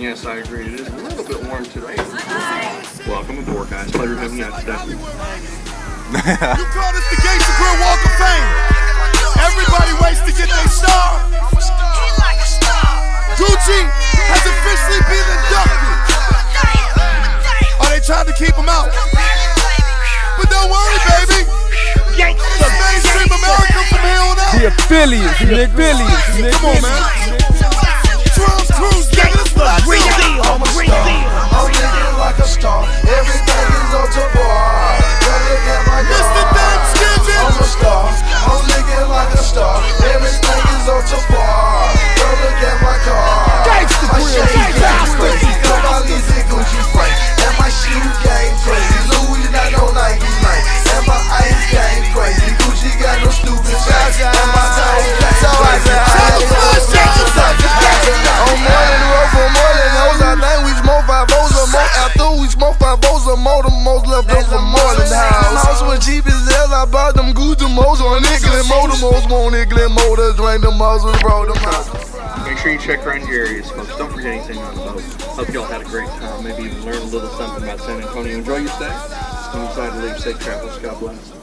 yes, I agree. It is a little bit warm today. Welcome aboard, guys. Pleasure having you out today. You call this the Gates of Grill Walk of Fame. Everybody waits to get their star. Gucci has officially been inducted. Oh, they tried to keep him out. But don't worry, baby. It's mainstream America from here on out. The affiliates, the affiliates. Come on, man. Drums, Cruise, nigga, that's what I do. I'm living like a star. Everything is up to par. Look at my car. Mr. Thanksgiving. I'm a star. I'm living like a star. Everything is up to par. Look at my car. My shade game crazy. My Lizzie Gucci frame. And my shoe game crazy. Louis not no Nike night. And my ice game crazy. Gucci got no stupid shots. And my toes game crazy. After we smoke 5 O's or more, the most left over more than house. House with cheap as hell, I bought them Gucci Mo's on England. Motor on England, motors, drain them houses, bro, them out. Make sure you check around your areas, folks. Don't forget anything on the boat. Hope y'all had a great time. Maybe even learn a little something about San Antonio. Enjoy your stay. When you decide to leave, safe travels. God bless.